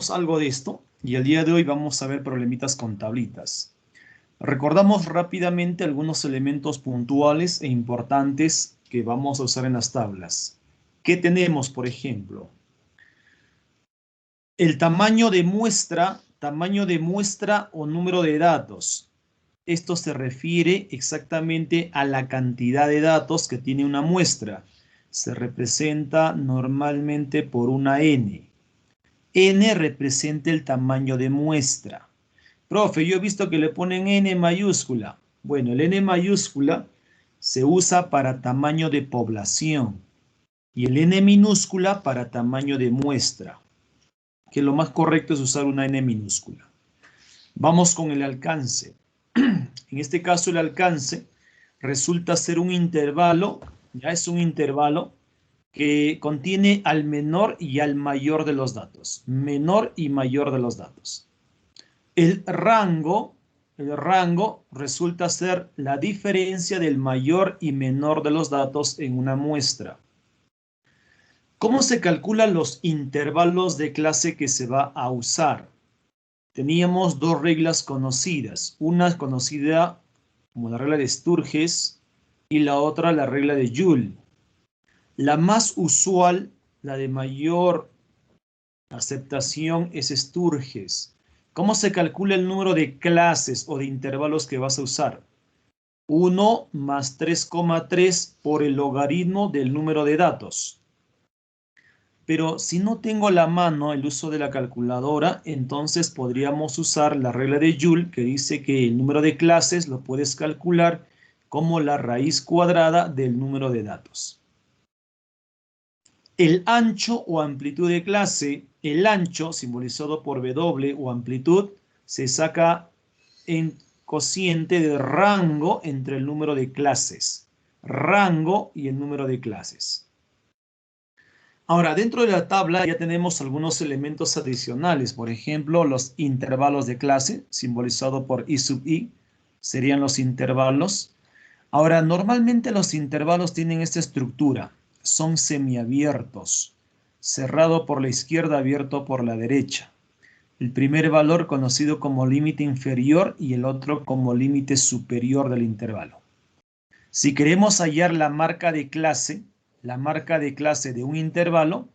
algo de esto y el día de hoy vamos a ver problemitas con tablitas. Recordamos rápidamente algunos elementos puntuales e importantes que vamos a usar en las tablas. ¿Qué tenemos, por ejemplo? El tamaño de muestra o número de datos. Esto se refiere exactamente a la cantidad de datos que tiene una muestra. Se representa normalmente por una n. N representa el tamaño de muestra. Profe, yo he visto que le ponen N mayúscula. Bueno, el N mayúscula se usa para tamaño de población y el N minúscula para tamaño de muestra, que lo más correcto es usar una N minúscula. Vamos con el alcance. En este caso el alcance resulta ser un intervalo, ya es un intervalo que contiene al menor y al mayor de los datos. Menor y mayor de los datos. El rango resulta ser la diferencia del mayor y menor de los datos en una muestra. ¿Cómo se calculan los intervalos de clase que se va a usar? Teníamos dos reglas conocidas. Una conocida como la regla de Sturges y la otra la regla de Joule. La más usual, la de mayor aceptación, es Sturges. ¿Cómo se calcula el número de clases o de intervalos que vas a usar? 1 más 3,3 por el logaritmo del número de datos. Pero si no tengo a la mano el uso de la calculadora, entonces podríamos usar la regla de Joule, que dice que el número de clases lo puedes calcular como la raíz cuadrada del número de datos. El ancho o amplitud de clase, el ancho simbolizado por W o amplitud, se saca en cociente de rango entre el número de clases. Rango y el número de clases. Ahora, dentro de la tabla ya tenemos algunos elementos adicionales. Por ejemplo, los intervalos de clase, simbolizado por I sub I, serían los intervalos. Ahora, normalmente los intervalos tienen esta estructura. Son semiabiertos, cerrado por la izquierda, abierto por la derecha. El primer valor conocido como límite inferior y el otro como límite superior del intervalo. Si queremos hallar la marca de clase de un intervalo,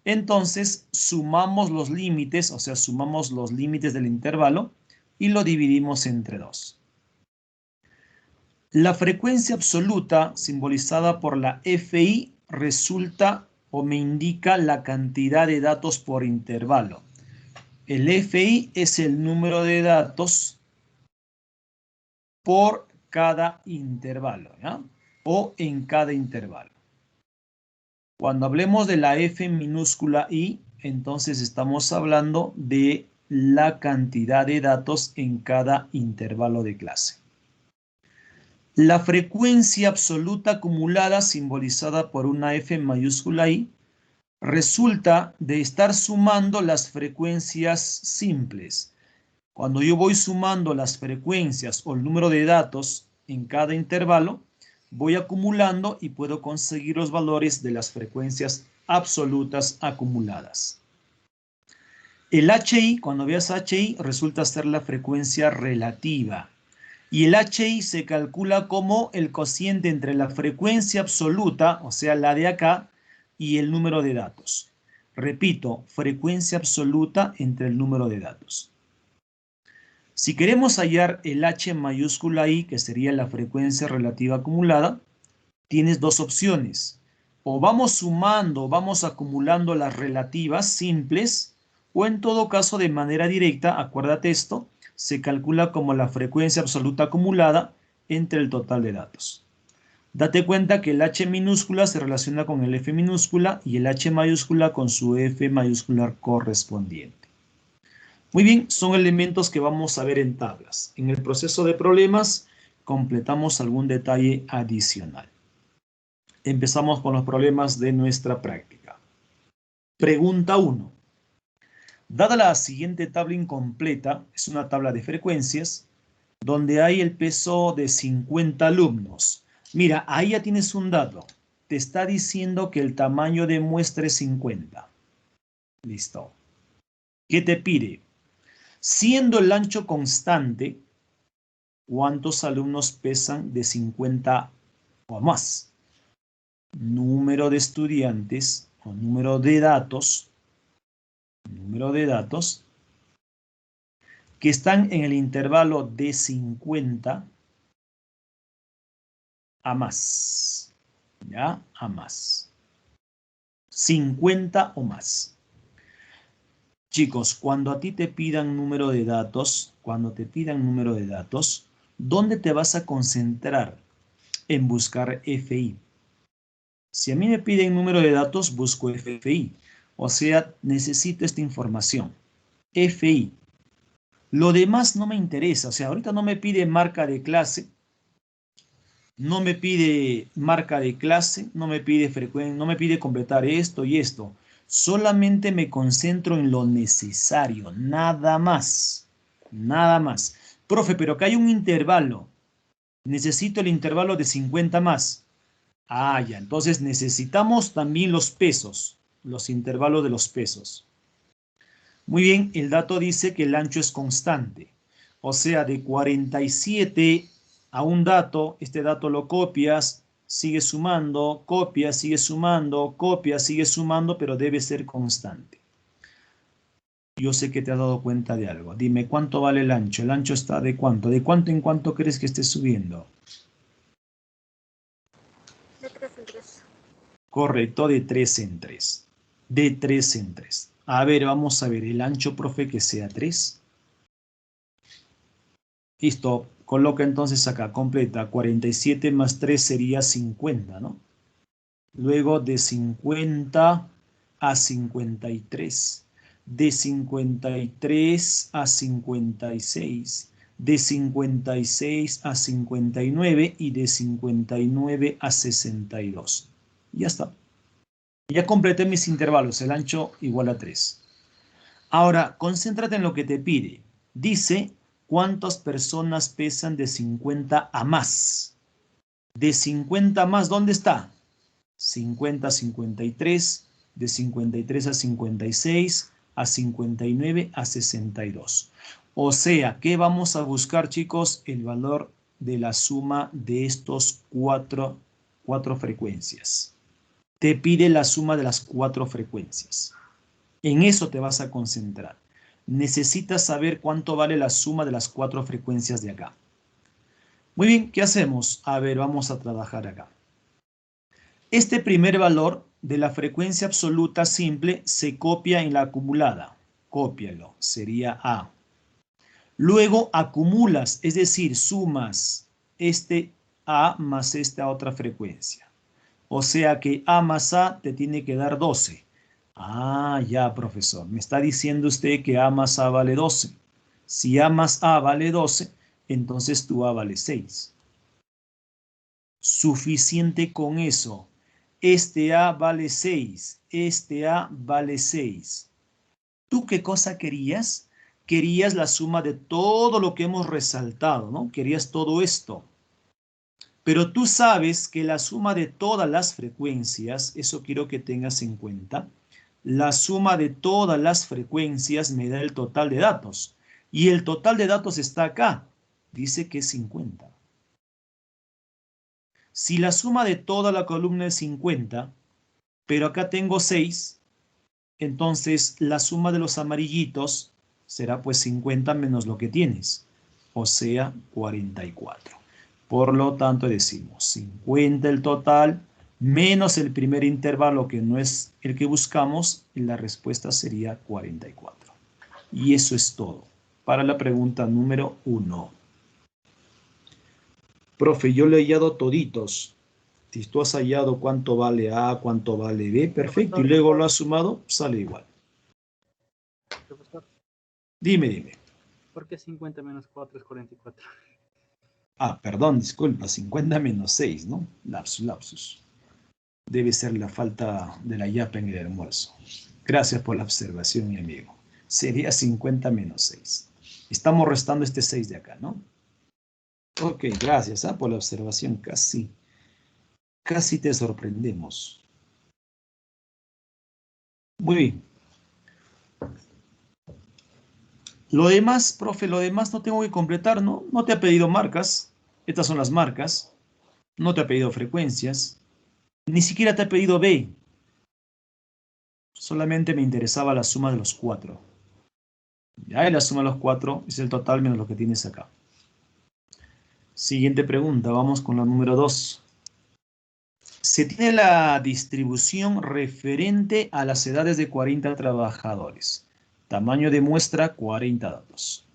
entonces sumamos los límites, o sea, sumamos los límites del intervalo y lo dividimos entre 2. La frecuencia absoluta, simbolizada por la FI, resulta o me indica la cantidad de datos por intervalo. El FI es el número de datos por cada intervalo, ¿ya? O en cada intervalo. Cuando hablemos de la F minúscula I, entonces estamos hablando de la cantidad de datos en cada intervalo de clase. La frecuencia absoluta acumulada, simbolizada por una F mayúscula I, resulta de estar sumando las frecuencias simples. Cuando yo voy sumando las frecuencias o el número de datos en cada intervalo, voy acumulando y puedo conseguir los valores de las frecuencias absolutas acumuladas. El HI, cuando veas HI, resulta ser la frecuencia relativa. Y el HI se calcula como el cociente entre la frecuencia absoluta, o sea, la de acá, y el número de datos. Repito, frecuencia absoluta entre el número de datos. Si queremos hallar el H mayúscula I, que sería la frecuencia relativa acumulada, tienes dos opciones. O vamos sumando, vamos acumulando las relativas simples, o en todo caso de manera directa, acuérdate esto, se calcula como la frecuencia absoluta acumulada entre el total de datos. Date cuenta que el H minúscula se relaciona con el F minúscula y el H mayúscula con su F mayúscula correspondiente. Muy bien, son elementos que vamos a ver en tablas. En el proceso de problemas completamos algún detalle adicional. Empezamos con los problemas de nuestra práctica. Pregunta 1. Dada la siguiente tabla incompleta, es una tabla de frecuencias, donde hay el peso de 50 alumnos. Mira, ahí ya tienes un dato. Te está diciendo que el tamaño de muestra es 50. Listo. ¿Qué te pide? Siendo el ancho constante, ¿cuántos alumnos pesan de 50 o más? Número de estudiantes o número de datos que están en el intervalo de 50 a más. ¿Ya? A más. 50 o más. Chicos, cuando a ti te pidan número de datos, ¿dónde te vas a concentrar? En buscar FI. Si a mí me piden número de datos, busco FI. O sea, necesito esta información. FI. Lo demás no me interesa. O sea, ahorita no me pide marca de clase. No me pide marca de clase. No me pide frecuencia. No me pide completar esto y esto. Solamente me concentro en lo necesario. Nada más. Nada más. Profe, pero acá hay un intervalo. Necesito el intervalo de 50 más. Ah, ya. Entonces necesitamos también los pesos. Los intervalos de los pesos. Muy bien, el dato dice que el ancho es constante. O sea, de 47 a un dato, este dato lo copias, sigue sumando, copias, sigue sumando, copias, sigue sumando, pero debe ser constante. Yo sé que te has dado cuenta de algo. Dime, ¿cuánto vale el ancho? ¿El ancho está de cuánto? ¿De cuánto en cuánto crees que esté subiendo? De 3 en 3. Correcto, de 3 en 3. De 3 en 3. A ver, vamos a ver, el ancho, profe, que sea 3. Listo, coloca entonces acá, completa, 47 más 3 sería 50, ¿no? Luego de 50 a 53, de 53 a 56, de 56 a 59 y de 59 a 62. Ya está. Ya completé mis intervalos, el ancho igual a 3. Ahora, concéntrate en lo que te pide. Dice, ¿cuántas personas pesan de 50 a más? De 50 a más, ¿dónde está? 50 a 53, de 53 a 56, a 59 a 62. O sea, ¿qué vamos a buscar, chicos? El valor de la suma de estos cuatro frecuencias. Te pide la suma de las 4 frecuencias. En eso te vas a concentrar. Necesitas saber cuánto vale la suma de las 4 frecuencias de acá. Muy bien, ¿qué hacemos? A ver, vamos a trabajar acá. Este primer valor de la frecuencia absoluta simple se copia en la acumulada. Cópialo, sería A. Luego acumulas, es decir, sumas este A más esta otra frecuencia. O sea que A más A te tiene que dar 12. Ah, ya, profesor. Me está diciendo usted que A más A vale 12. Si A más A vale 12, entonces tu A vale 6. Suficiente con eso. Este A vale 6. Este A vale 6. ¿Tú qué cosa querías? Querías la suma de todo lo que hemos resaltado, ¿no? Querías todo esto. Pero tú sabes que la suma de todas las frecuencias, eso quiero que tengas en cuenta, la suma de todas las frecuencias me da el total de datos. Y el total de datos está acá. Dice que es 50. Si la suma de toda la columna es 50, pero acá tengo 6, entonces la suma de los amarillitos será pues 50 menos lo que tienes, o sea 44. Por lo tanto decimos 50 el total menos el primer intervalo que no es el que buscamos y la respuesta sería 44. Y eso es todo para la pregunta número 1. Profe, yo le he hallado toditos. Si tú has hallado cuánto vale A, cuánto vale B, perfecto, y luego lo has sumado, sale igual. Profesor, Dime. ¿por qué 50 menos 4 es 44? Ah, perdón, disculpa, 50 menos 6, ¿no? Lapsus. Debe ser la falta de la yapa en el almuerzo. Gracias por la observación, mi amigo. Sería 50 menos 6. Estamos restando este 6 de acá, ¿no? Ok, gracias por la observación. Casi te sorprendemos. Muy bien. Lo demás, profe, lo demás no tengo que completar, ¿no? No te ha pedido marcas. Estas son las marcas. No te ha pedido frecuencias. Ni siquiera te ha pedido B. Solamente me interesaba la suma de los 4. Ya, y la suma de los 4 es el total menos lo que tienes acá. Siguiente pregunta, vamos con la número 2. Se tiene la distribución referente a las edades de 40 trabajadores. Tamaño de muestra, 40 datos.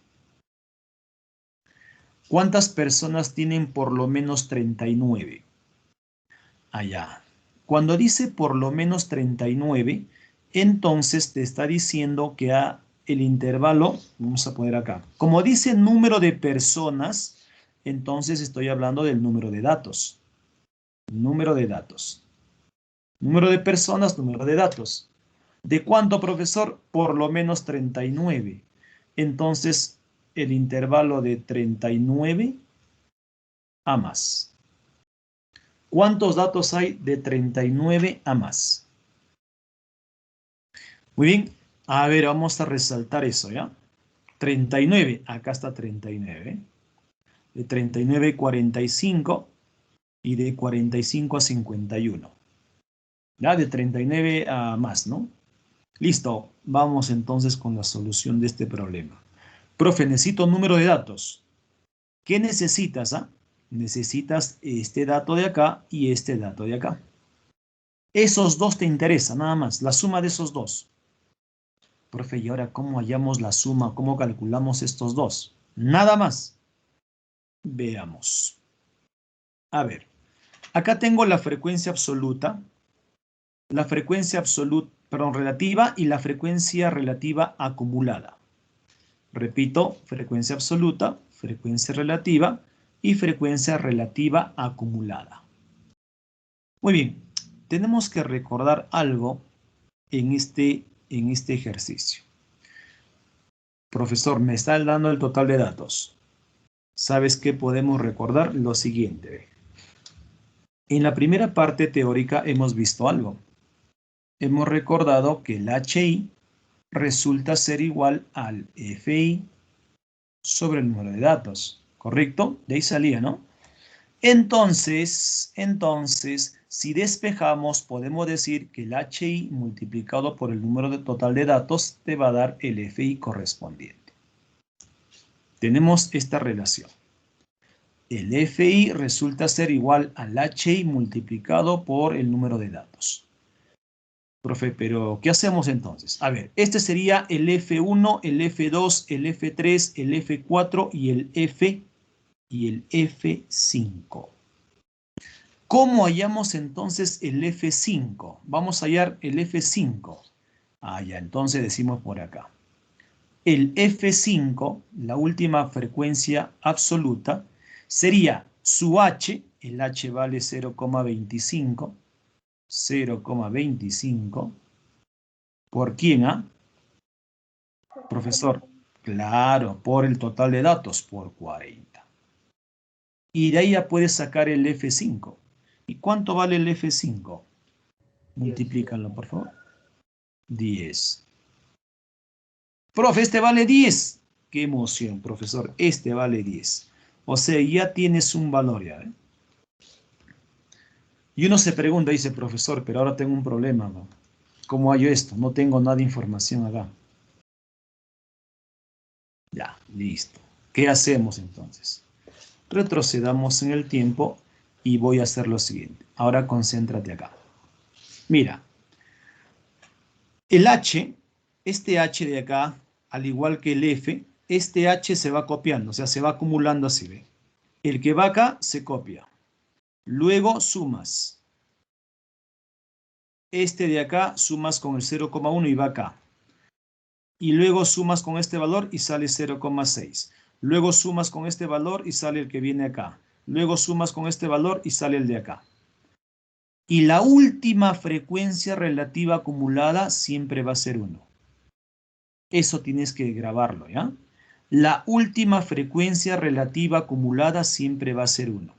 ¿Cuántas personas tienen por lo menos 39? Allá. Cuando dice por lo menos 39, entonces te está diciendo que el intervalo, vamos a poner acá, como dice número de personas, entonces estoy hablando del número de datos. Número de datos. Número de personas, número de datos. ¿De cuánto, profesor? Por lo menos 39. Entonces, el intervalo de 39 a más. ¿Cuántos datos hay de 39 a más? Muy bien. A ver, vamos a resaltar eso, ¿ya? 39, acá está 39. De 39 a 45 y de 45 a 51. Ya, de 39 a más, ¿no? Listo, vamos entonces con la solución de este problema. Profe, necesito número de datos. ¿Qué necesitas? Necesitas este dato de acá y este dato de acá. Esos dos te interesan, nada más, la suma de esos dos. Profe, ¿y ahora cómo hallamos la suma? ¿Cómo calculamos estos dos? Nada más. Veamos. A ver, acá tengo la frecuencia absoluta, relativa y la frecuencia relativa acumulada. Repito, frecuencia absoluta, frecuencia relativa y frecuencia relativa acumulada. Muy bien, tenemos que recordar algo en este ejercicio. Profesor, me está dando el total de datos. ¿Sabes qué podemos recordar? Lo siguiente. En la primera parte teórica hemos visto algo. Hemos recordado que el HI resulta ser igual al FI sobre el número de datos. ¿Correcto? De ahí salía, ¿no? Entonces, si despejamos, podemos decir que el HI multiplicado por el número total de datos te va a dar el FI correspondiente. Tenemos esta relación. El FI resulta ser igual al HI multiplicado por el número de datos. Profe, pero ¿qué hacemos entonces? A ver, este sería el F1, el F2, el F3, el F4 y el F5. ¿Cómo hallamos entonces el F5? Vamos a hallar el F5. Ya, entonces decimos por acá. El F5, la última frecuencia absoluta, sería su H, el H vale 0,25, 0,25, ¿por quién? Profesor, claro, por el total de datos, por 40. Y de ahí ya puedes sacar el F5. ¿Y cuánto vale el F5? Multiplícalo, por favor. 10. Profe, este vale 10. Qué emoción, profesor. Este vale 10. O sea, ya tienes un valor ya. Y uno se pregunta, dice, profesor, pero ahora tengo un problema, ¿no? ¿Cómo hallo esto? No tengo nada de información acá. Ya, listo. ¿Qué hacemos entonces? Retrocedamos en el tiempo y voy a hacer lo siguiente. Ahora concéntrate acá. Mira, el H, este H de acá, al igual que el F, este H se va copiando, o sea, se va acumulando así, ¿ve? El que va acá se copia. Luego sumas. Este de acá sumas con el 0,1 y va acá. Y luego sumas con este valor y sale 0,6. Luego sumas con este valor y sale el que viene acá. Luego sumas con este valor y sale el de acá. Y la última frecuencia relativa acumulada siempre va a ser 1. Eso tienes que grabarlo, ¿ya? La última frecuencia relativa acumulada siempre va a ser 1.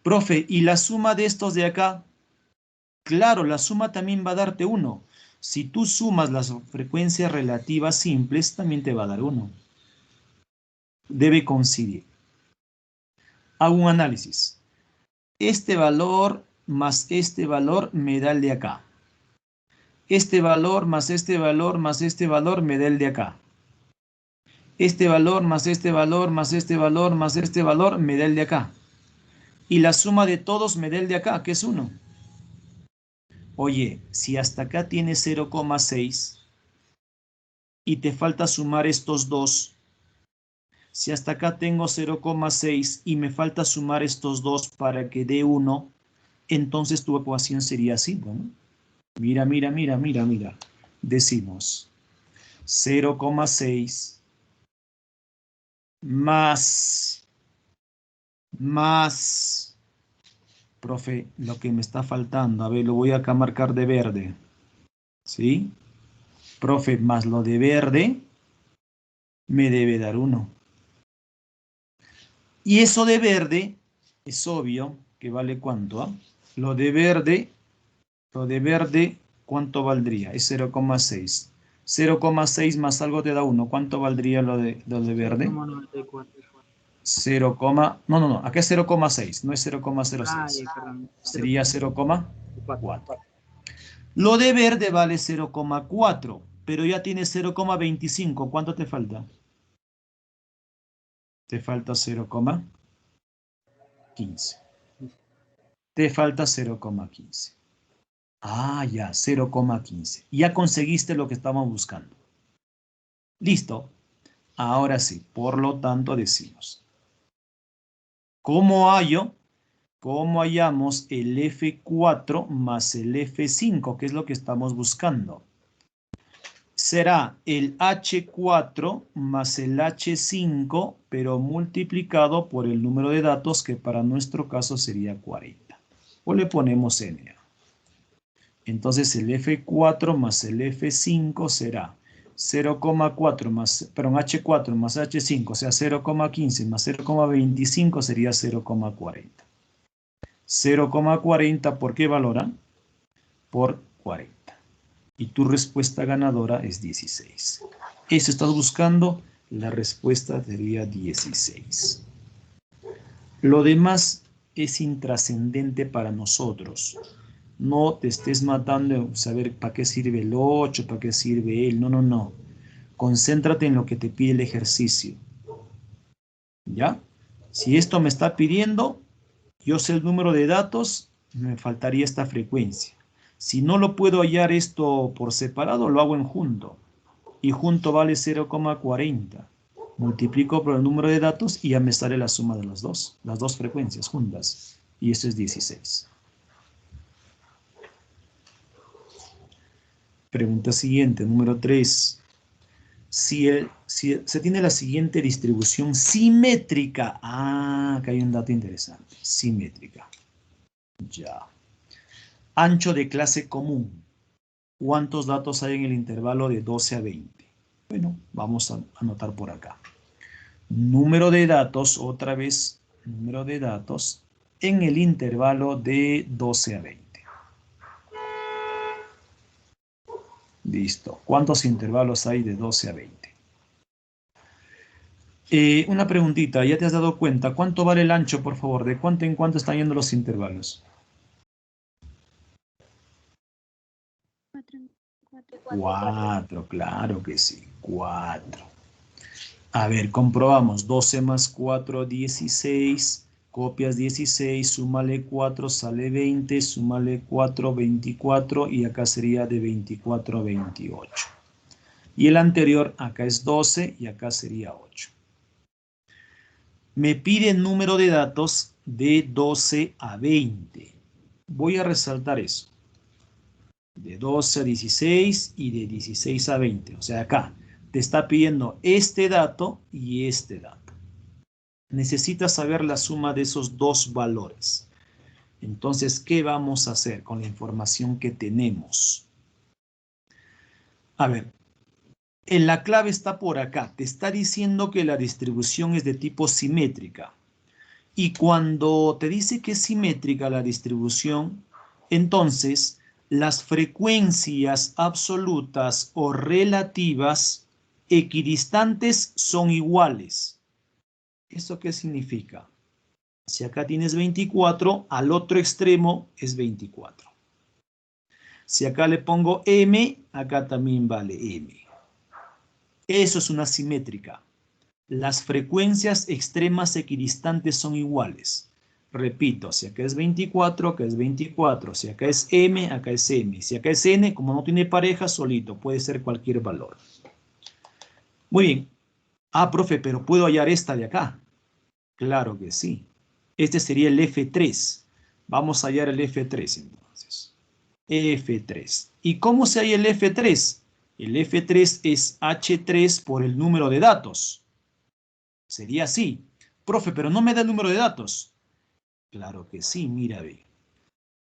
Profe, ¿y la suma de estos de acá? Claro, la suma también va a darte 1. Si tú sumas las frecuencias relativas simples, también te va a dar 1. Debe coincidir. Hago un análisis. Este valor más este valor me da el de acá. Este valor más este valor más este valor me da el de acá. Este valor más este valor más este valor más este valor me da el de acá. Y la suma de todos me da el de acá, que es 1. Oye, si hasta acá tienes 0,6 y te falta sumar estos dos, si hasta acá tengo 0,6 y me falta sumar estos dos para que dé 1, entonces tu ecuación sería así, ¿no? Mira, mira, mira, mira, mira. Decimos 0,6 más, profe, lo que me está faltando, a ver, lo voy acá a marcar de verde, ¿sí? Profe, más lo de verde me debe dar 1. Y eso de verde es obvio que vale ¿cuánto? ¿Ah? Lo de verde, ¿cuánto valdría? Es 0,6. 0,6 más algo te da 1. ¿Cuánto valdría lo de verde? 0,94. 0, no, acá es 0,6, no es 0,06. Perdón. Sería 0,4. 4. Lo de verde vale 0,4, pero ya tienes 0,25. ¿Cuánto te falta? Te falta 0,15. Te falta 0,15. Ah, ya, 0,15. Ya conseguiste lo que estábamos buscando. Listo. Ahora sí, por lo tanto decimos, ¿cómo hallamos el F4 más el F5? ¿Qué es lo que estamos buscando? Será el H4 más el H5, pero multiplicado por el número de datos, que para nuestro caso sería 40. O le ponemos N. Entonces el F4 más el F5 será 0,4 más, perdón, H4 más H5, o sea 0,15 más 0,25 sería 0,40. 0,40, ¿por qué valora? Por 40. Y tu respuesta ganadora es 16. Eso estás buscando, la respuesta sería 16. Lo demás es intrascendente para nosotros. No te estés matando en saber para qué sirve el 8, para qué sirve él. No, no, no. Concéntrate en lo que te pide el ejercicio. ¿Ya? Si esto me está pidiendo, yo sé el número de datos, me faltaría esta frecuencia. Si no lo puedo hallar esto por separado, lo hago en junto. Y junto vale 0,40. Multiplico por el número de datos y ya me sale la suma de las dos frecuencias juntas. Y esto es 16. Pregunta siguiente, número 3. Si se tiene la siguiente distribución simétrica. Ah, acá hay un dato interesante. Simétrica. Ya. Ancho de clase común. ¿Cuántos datos hay en el intervalo de 12 a 20? Bueno, vamos a anotar por acá. Número de datos, otra vez, número de datos en el intervalo de 12 a 20. Listo. ¿Cuántos intervalos hay de 12 a 20? Una preguntita, ¿ya te has dado cuenta? ¿Cuánto vale el ancho, por favor? ¿De cuánto en cuánto están yendo los intervalos? 4, claro que sí, 4. A ver, comprobamos. 12 más 4, 16. Copias 16, súmale 4, sale 20, súmale 4, 24, y acá sería de 24 a 28. Y el anterior, acá es 12 y acá sería 8. Me pide el número de datos de 12 a 20. Voy a resaltar eso. De 12 a 16 y de 16 a 20. O sea, acá te está pidiendo este dato y este dato. Necesitas saber la suma de esos dos valores. Entonces, ¿qué vamos a hacer con la información que tenemos? A ver, la clave está por acá. Te está diciendo que la distribución es de tipo simétrica. Y cuando te dice que es simétrica la distribución, entonces las frecuencias absolutas o relativas equidistantes son iguales. ¿Eso qué significa? Si acá tienes 24, al otro extremo es 24. Si acá le pongo m, acá también vale m. Eso es una simétrica. Las frecuencias extremas equidistantes son iguales. Repito, si acá es 24, acá es 24. Si acá es m, acá es m. Si acá es n, como no tiene pareja, solito. Puede ser cualquier valor. Muy bien. Ah, profe, pero ¿puedo hallar esta de acá? Claro que sí. Este sería el F3. Vamos a hallar el F3 entonces. F3. ¿Y cómo se halla el F3? El F3 es H3 por el número de datos. Sería así. Profe, pero no me da el número de datos. Claro que sí, mira, ve.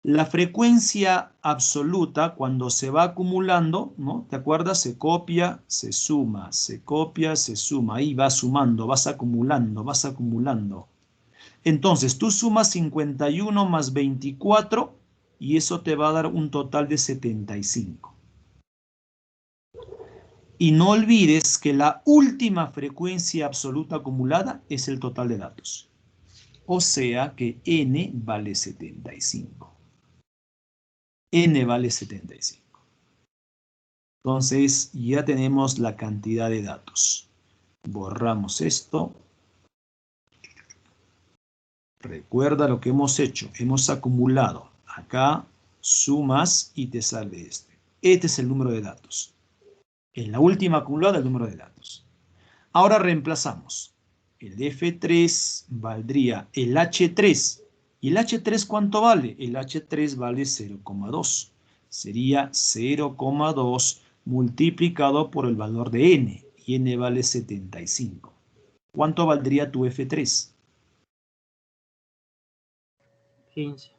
La frecuencia absoluta, cuando se va acumulando, ¿no? ¿Te acuerdas? Se copia, se suma, se copia, se suma. Ahí vas sumando, vas acumulando, vas acumulando. Entonces, tú sumas 51 más 24 y eso te va a dar un total de 75. Y no olvides que la última frecuencia absoluta acumulada es el total de datos. O sea que n vale 75. N vale 75. Entonces ya tenemos la cantidad de datos. Borramos esto. Recuerda lo que hemos hecho. Hemos acumulado. Acá sumas y te sale este. Este es el número de datos. En la última acumulada, el número de datos. Ahora reemplazamos. El F3 valdría el H3. ¿Y el H3 cuánto vale? El H3 vale 0,2. Sería 0,2 multiplicado por el valor de n. Y n vale 75. ¿Cuánto valdría tu F3? 15.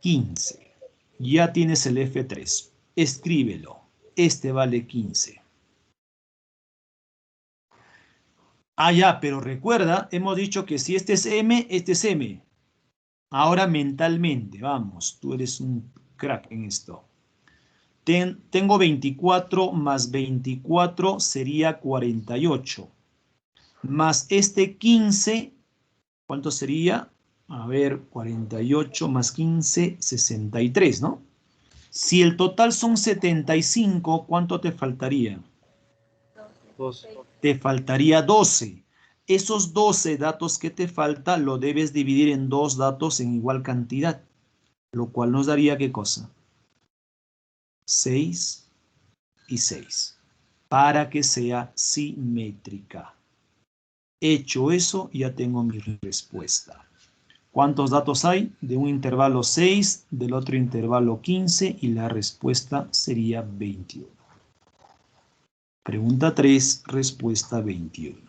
15. Ya tienes el F3. Escríbelo. Este vale 15. Ah, ya, pero recuerda, hemos dicho que si este es M, este es M. Ahora mentalmente, vamos, tú eres un crack en esto. Tengo 24 más 24 sería 48. Más este 15, ¿cuánto sería? A ver, 48 más 15, 63, ¿no? Si el total son 75, ¿cuánto te faltaría? 12. Te faltaría 12. Esos 12 datos que te falta lo debes dividir en dos datos en igual cantidad, lo cual nos daría ¿qué cosa? 6 y 6, para que sea simétrica. Hecho eso, ya tengo mi respuesta. ¿Cuántos datos hay? De un intervalo 6, del otro intervalo 15 y la respuesta sería 21. Pregunta 3, respuesta 21.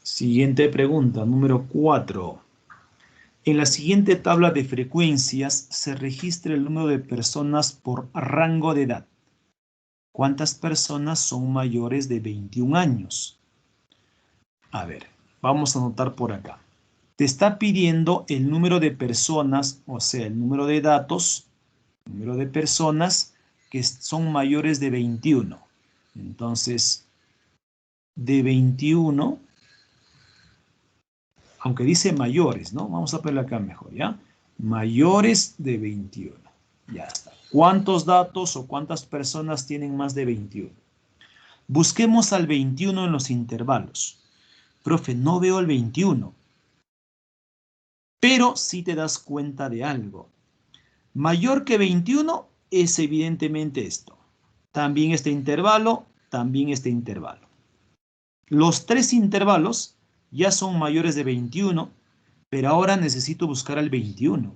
Siguiente pregunta, número 4. En la siguiente tabla de frecuencias se registra el número de personas por rango de edad. ¿Cuántas personas son mayores de 21 años? A ver, vamos a anotar por acá. Te está pidiendo el número de personas, o sea, el número de datos, número de personas que son mayores de 21. Entonces, de 21, aunque dice mayores, ¿no? Vamos a ponerlo acá mejor, ¿ya? Mayores de 21. Ya está. ¿Cuántos datos o cuántas personas tienen más de 21? Busquemos al 21 en los intervalos. Profe, no veo el 21. Pero sí te das cuenta de algo. Mayor que 21 es evidentemente esto. También este intervalo, también este intervalo. Los tres intervalos ya son mayores de 21, pero ahora necesito buscar al 21.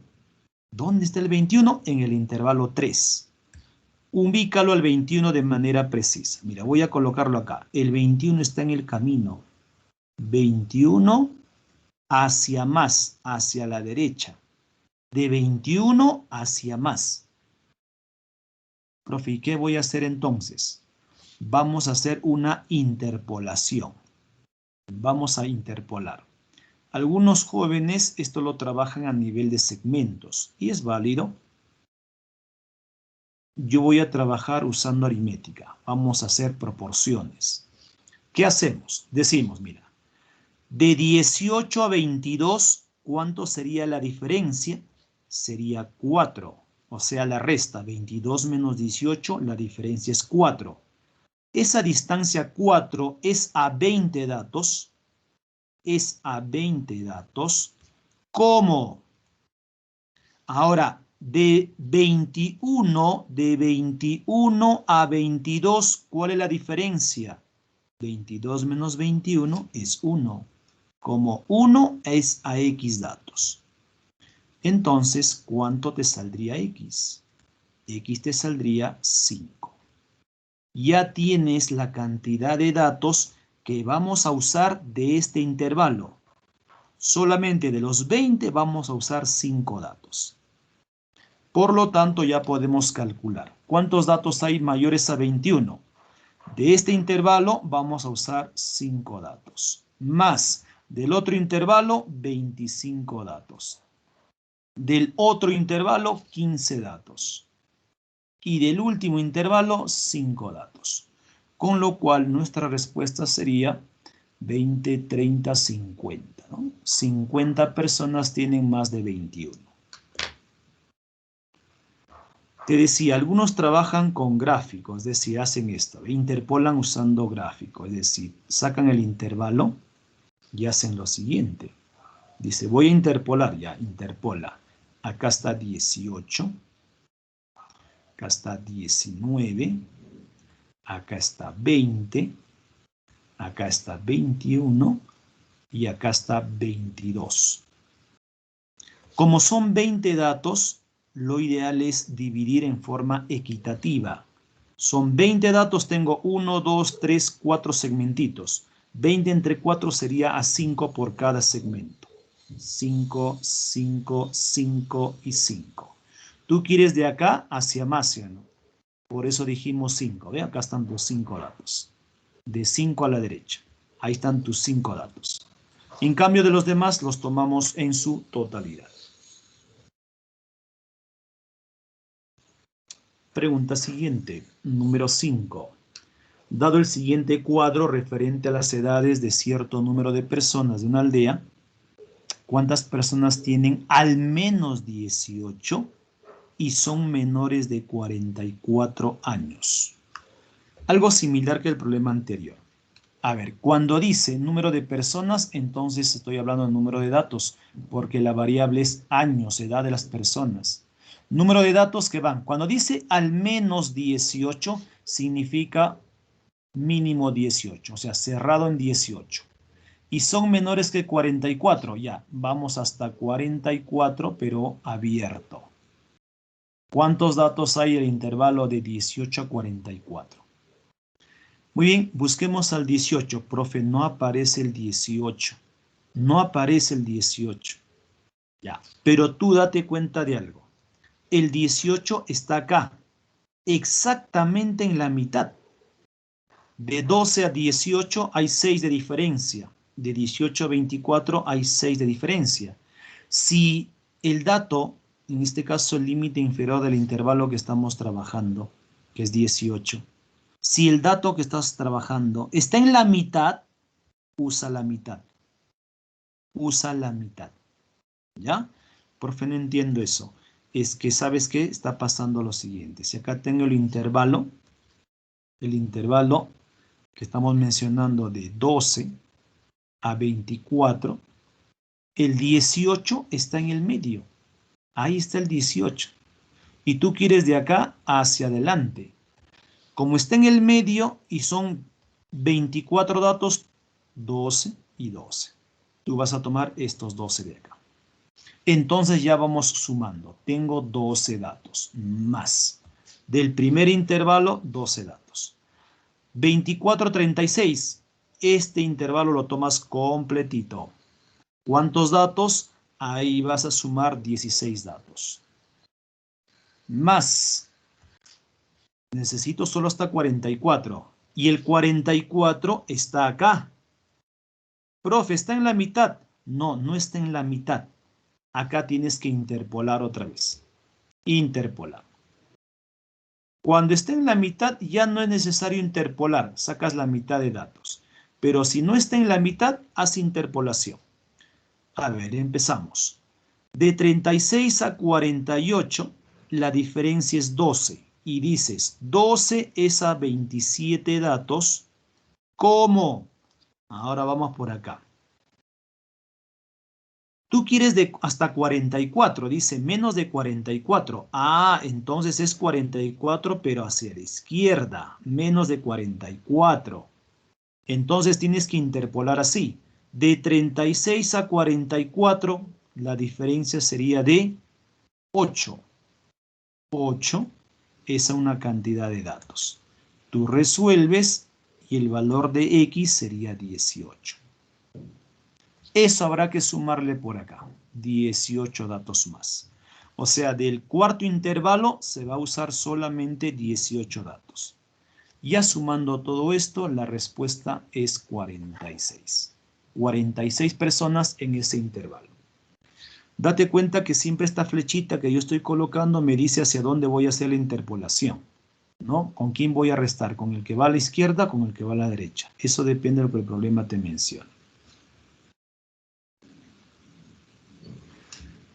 ¿Dónde está el 21? En el intervalo 3. Ubícalo al 21 de manera precisa. Mira, voy a colocarlo acá. El 21 está en el camino. 21 hacia más, hacia la derecha. De 21 hacia más. Profe, ¿y qué voy a hacer entonces? Vamos a hacer una interpolación. Vamos a interpolar. Algunos jóvenes esto lo trabajan a nivel de segmentos y es válido. Yo voy a trabajar usando aritmética. Vamos a hacer proporciones. ¿Qué hacemos? Decimos, mira, de 18 a 22, ¿cuánto sería la diferencia? Sería 4. O sea, la resta, 22 menos 18, la diferencia es 4. Esa distancia 4 es a 20 datos. Es a 20 datos. ¿Cómo? Ahora, de 21 a 22, ¿cuál es la diferencia? 22 menos 21 es 1. Como 1 es a X datos. Entonces, ¿cuánto te saldría X? X te saldría 5. Ya tienes la cantidad de datos que vamos a usar de este intervalo. Solamente de los 20 vamos a usar 5 datos. Por lo tanto, ya podemos calcular. ¿Cuántos datos hay mayores a 21? De este intervalo vamos a usar 5 datos. Más del otro intervalo, 25 datos. Del otro intervalo, 15 datos. Y del último intervalo, 5 datos. Con lo cual, nuestra respuesta sería 20, 30, 50. ¿no? 50 personas tienen más de 21. Te decía, algunos trabajan con gráficos, es decir, hacen esto, interpolan usando gráficos, es decir, sacan el intervalo y hacen lo siguiente. Dice, voy a interpolar, ya, interpola. Acá está 18, acá está 19, acá está 20, acá está 21 y acá está 22. Como son 20 datos, lo ideal es dividir en forma equitativa. Son 20 datos, tengo 1, 2, 3, 4 segmentitos. 20 entre 4 sería a 5 por cada segmento. 5, 5, 5 y 5. Tú quieres de acá hacia más, ¿no? Por eso dijimos 5. Ve, acá están tus 5 datos. De 5 a la derecha. Ahí están tus 5 datos. En cambio de los demás, los tomamos en su totalidad. Pregunta siguiente, número 5. Dado el siguiente cuadro referente a las edades de cierto número de personas de una aldea, ¿cuántas personas tienen al menos 18 y son menores de 44 años? Algo similar que el problema anterior. A ver, cuando dice número de personas, entonces estoy hablando de número de datos, porque la variable es años, edad de las personas. Número de datos que van. Cuando dice al menos 18, significa mínimo 18, o sea, cerrado en 18. Y son menores que 44, ya, vamos hasta 44, pero abierto. ¿Cuántos datos hay en el intervalo de 18 a 44? Muy bien, busquemos al 18. Profe, no aparece el 18. No aparece el 18. Ya, pero tú date cuenta de algo. El 18 está acá, exactamente en la mitad. De 12 a 18 hay 6 de diferencia. De 18 a 24 hay 6 de diferencia. Si el dato, en este caso el límite inferior del intervalo que estamos trabajando, que es 18, si el dato que estás trabajando está en la mitad, usa la mitad. Usa la mitad. ¿Ya? Profe, no entiendo eso. Es que, ¿sabes qué? Está pasando lo siguiente. Si acá tengo el intervalo que estamos mencionando de 12 a 24, el 18 está en el medio. Ahí está el 18. Y tú quieres de acá hacia adelante. Como está en el medio y son 24 datos, 12 y 12. Tú vas a tomar estos 12 de acá. Entonces ya vamos sumando. Tengo 12 datos más. Del primer intervalo, 12 datos. 24, 36. Este intervalo lo tomas completito. ¿Cuántos datos? Ahí vas a sumar 16 datos. Más. Necesito solo hasta 44. Y el 44 está acá. Profe, está en la mitad. No, no está en la mitad. Acá tienes que interpolar otra vez. Interpolar. Cuando esté en la mitad ya no es necesario interpolar. Sacas la mitad de datos. Pero si no está en la mitad, haz interpolación. A ver, empezamos. De 36 a 48, la diferencia es 12. Y dices, 12 es a 27 datos. ¿Cómo? Ahora vamos por acá. Tú quieres de hasta 44, dice menos de 44. Ah, entonces es 44, pero hacia la izquierda, menos de 44. Entonces tienes que interpolar así. De 36 a 44, la diferencia sería de 8. 8 es una cantidad de datos. Tú resuelves y el valor de X sería 18. Eso habrá que sumarle por acá, 18 datos más. O sea, del cuarto intervalo se va a usar solamente 18 datos. Ya sumando todo esto, la respuesta es 46. 46 personas en ese intervalo. Date cuenta que siempre esta flechita que yo estoy colocando me dice hacia dónde voy a hacer la interpolación, ¿no? ¿Con quién voy a restar? ¿Con el que va a la izquierda o con el que va a la derecha? Eso depende de lo que el problema te menciona.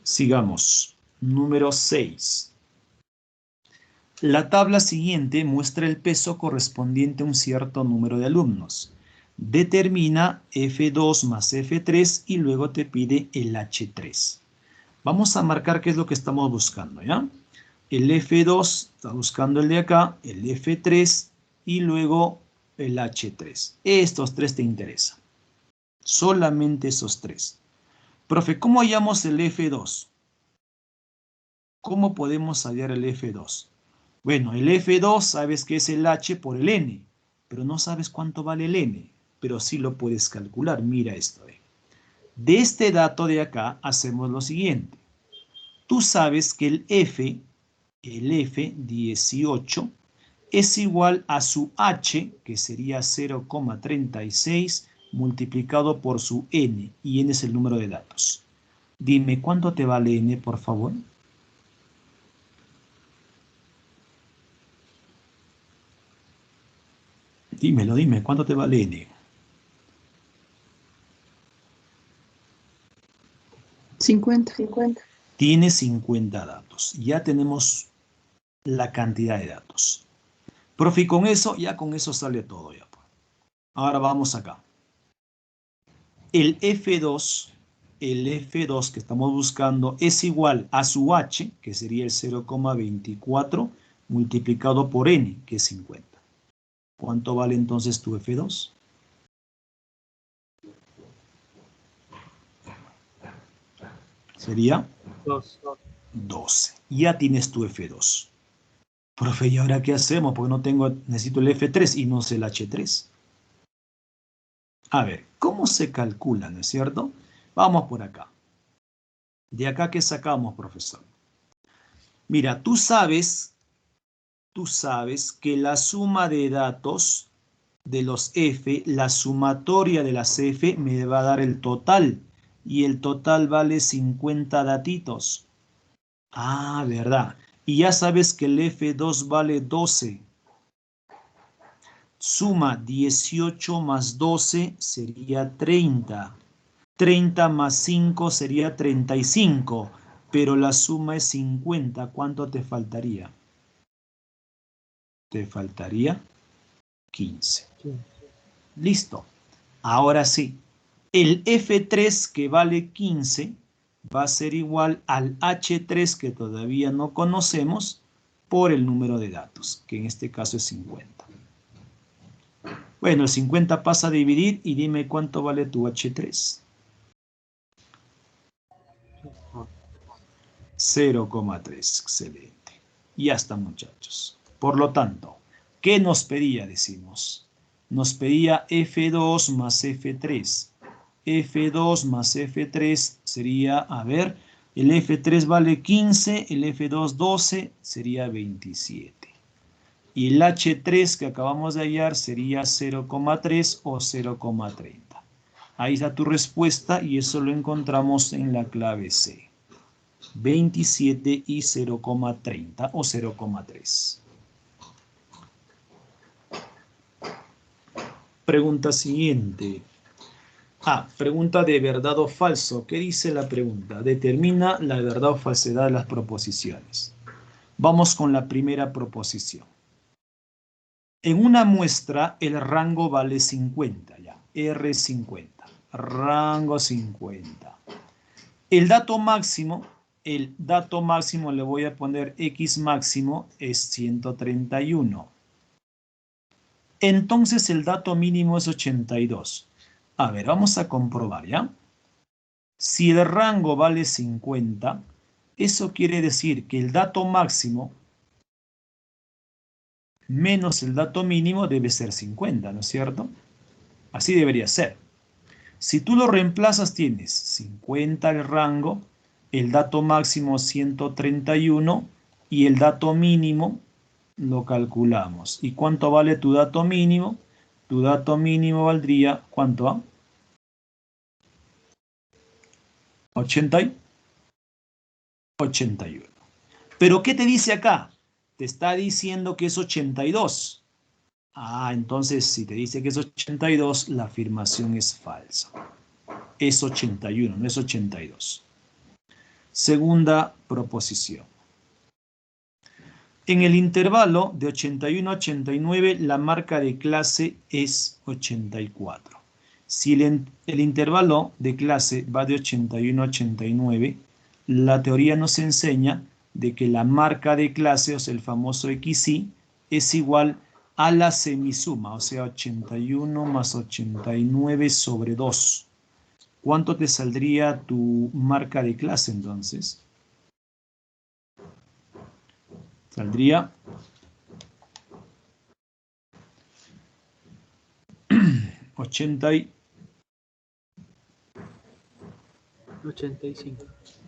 Sigamos. Número 6. La tabla siguiente muestra el peso correspondiente a un cierto número de alumnos. Determina F2 más F3 y luego te pide el H3. Vamos a marcar qué es lo que estamos buscando, ¿ya? El F2, está buscando el de acá, el F3 y luego el H3. Estos tres te interesan. Solamente esos tres. Profe, ¿cómo hallamos el F2? ¿Cómo podemos hallar el F2? Bueno, el F2 sabes que es el H por el N, pero no sabes cuánto vale el N, pero sí lo puedes calcular. Mira esto. De este dato de acá hacemos lo siguiente. Tú sabes que el F18, es igual a su H, que sería 0,36 multiplicado por su N, y N es el número de datos. Dime, ¿cuánto te vale N, por favor? Dímelo, dime, ¿cuánto te vale N? 50. Tiene 50 datos. Ya tenemos la cantidad de datos. Profe, y con eso, ya con eso sale todo. Ya. Ahora vamos acá. El F2 que estamos buscando es igual a su H, que sería el 0,24, multiplicado por N, que es 50. ¿Cuánto vale entonces tu F2? Sería 12. Ya tienes tu F2. Profe, ¿y ahora qué hacemos? Porque necesito el F3 y no sé el H3. A ver, ¿cómo se calcula, no es cierto? Vamos por acá. ¿De acá qué sacamos, profesor? Mira, tú sabes que la suma de datos de los F, la sumatoria de las F me va a dar el total. Y el total vale 50 datitos. Ah, verdad. Y ya sabes que el F2 vale 12. Suma 18 más 12 sería 30. 30 más 5 sería 35. Pero la suma es 50. ¿Cuánto te faltaría? Te faltaría 15. Listo. Ahora sí. El F3 que vale 15 va a ser igual al H3 que todavía no conocemos por el número de datos, que en este caso es 50. Bueno, el 50 pasa a dividir y dime cuánto vale tu H3. 0,3. Excelente. Ya está, muchachos. Por lo tanto, ¿qué nos pedía? Decimos. Nos pedía F2 más F3. F2 más F3 sería, a ver, el F3 vale 15, el F2 12, sería 27. Y el H3 que acabamos de hallar sería 0,3 o 0,30. Ahí está tu respuesta y eso lo encontramos en la clave C. 27 y 0,30 o 0,3. Pregunta siguiente. Pregunta de verdad o falso. ¿Qué dice la pregunta? Determina la verdad o falsedad de las proposiciones. Vamos con la primera proposición. En una muestra el rango vale 50, ya. R50. Rango 50. El dato máximo le voy a poner X máximo es 131. Entonces el dato mínimo es 82. A ver, vamos a comprobar, ¿ya? Si el rango vale 50, eso quiere decir que el dato máximo menos el dato mínimo debe ser 50, ¿no es cierto? Así debería ser. Si tú lo reemplazas, tienes 50 el rango, el dato máximo 131 y el dato mínimo lo calculamos. ¿Y cuánto vale tu dato mínimo? Tu dato mínimo valdría, ¿cuánto? 81. ¿Pero qué te dice acá? Te está diciendo que es 82. Entonces si te dice que es 82, la afirmación es falsa. Es 81, no es 82. Segunda proposición. En el intervalo de 81 a 89, la marca de clase es 84. Si el intervalo de clase va de 81 a 89, la teoría nos enseña de que la marca de clase, o sea, el famoso XY, es igual a la semisuma, o sea, 81 más 89 sobre 2. ¿Cuánto te saldría tu marca de clase entonces? Saldría 85.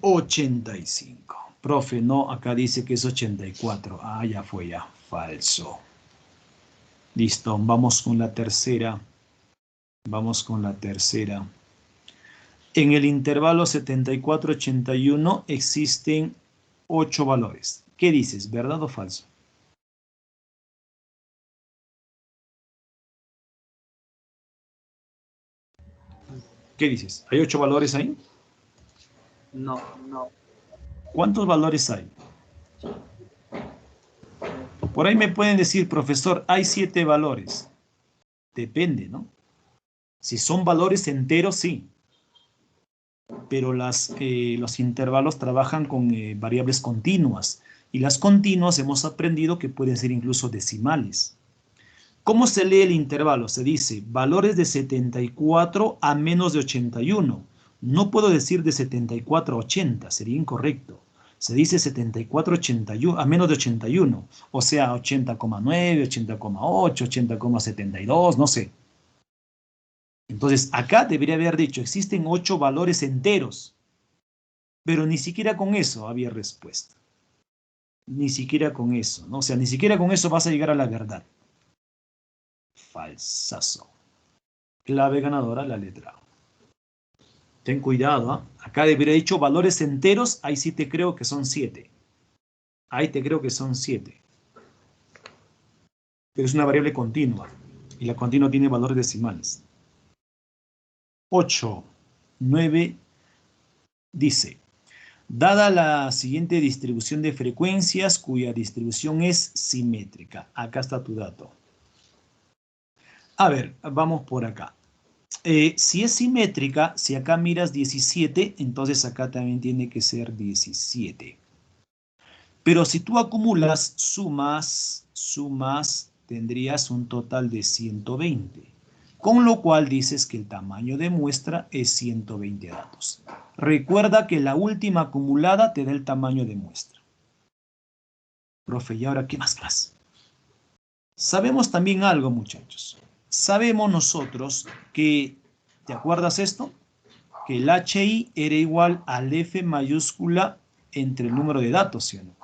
85. Profe, no, acá dice que es 84. Ya fue ya. Falso. Listo, vamos con la tercera. En el intervalo 74-81 existen 8 valores. ¿Qué dices, verdad o falso? ¿Qué dices? ¿Hay 8 valores ahí? No. ¿Cuántos valores hay? Por ahí me pueden decir, profesor, hay 7 valores. Depende, ¿no? Si son valores enteros, sí. Pero los intervalos trabajan con variables continuas. Y las continuas hemos aprendido que pueden ser incluso decimales. ¿Cómo se lee el intervalo? Se dice valores de 74 a menos de 81. No puedo decir de 74 a 80, sería incorrecto. Se dice 74 a 81, a menos de 81. O sea, 80,9, 80,8, 80,72, no sé. Entonces, acá debería haber dicho, existen 8 valores enteros. Pero ni siquiera con eso había respuesta. Ni siquiera con eso, ¿no? O sea, ni siquiera con eso vas a llegar a la verdad. Falsazo. Clave ganadora, la letra A. Ten cuidado, ¿eh? Acá debería haber dicho valores enteros, ahí sí te creo que son 7. Ahí te creo que son 7. Pero es una variable continua. Y la continua tiene valores decimales. 8, 9, dice, dada la siguiente distribución de frecuencias, cuya distribución es simétrica. Acá está tu dato. A ver, vamos por acá. Si es simétrica, si acá miras 17, entonces acá también tiene que ser 17. Pero si tú acumulas sumas, tendrías un total de 120. Con lo cual dices que el tamaño de muestra es 120 datos. Recuerda que la última acumulada te da el tamaño de muestra. Profe, ¿y ahora qué más? Sabemos también algo, muchachos. Sabemos nosotros que, ¿te acuerdas esto? Que el HI era igual al F mayúscula entre el número de datos, ¿sí o no?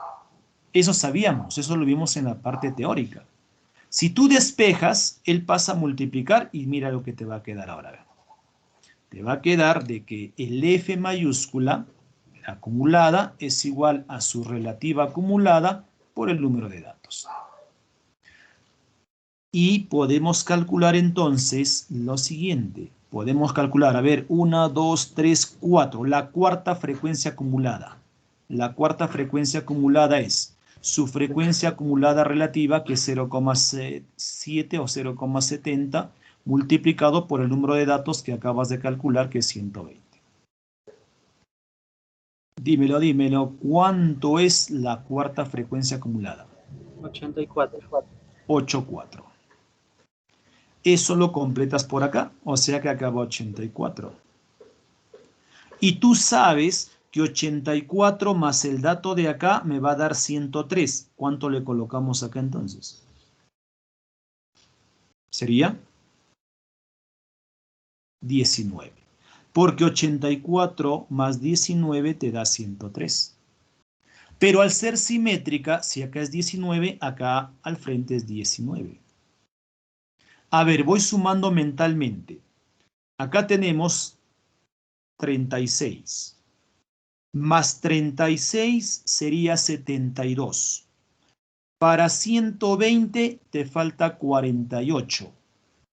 Eso sabíamos, eso lo vimos en la parte teórica. Si tú despejas, él pasa a multiplicar y mira lo que te va a quedar ahora. te va a quedar de que el F mayúscula, la acumulada, es igual a su relativa acumulada por el número de datos. Y podemos calcular entonces lo siguiente. Podemos calcular, a ver, 1, 2, 3, 4, la cuarta frecuencia acumulada. La cuarta frecuencia acumulada es su frecuencia acumulada relativa, que es 0,7 o 0,70, multiplicado por el número de datos que acabas de calcular, que es 120. Dímelo, dímelo, ¿cuánto es la cuarta frecuencia acumulada? 84. 84. Eso lo completas por acá, o sea que acaba 84. Y tú sabes que 84 más el dato de acá me va a dar 103. ¿Cuánto le colocamos acá entonces? Sería 19. Porque 84 más 19 te da 103. Pero al ser simétrica, si acá es 19, acá al frente es 19. A ver, voy sumando mentalmente. Acá tenemos 36. Más 36 sería 72. Para 120 te falta 48.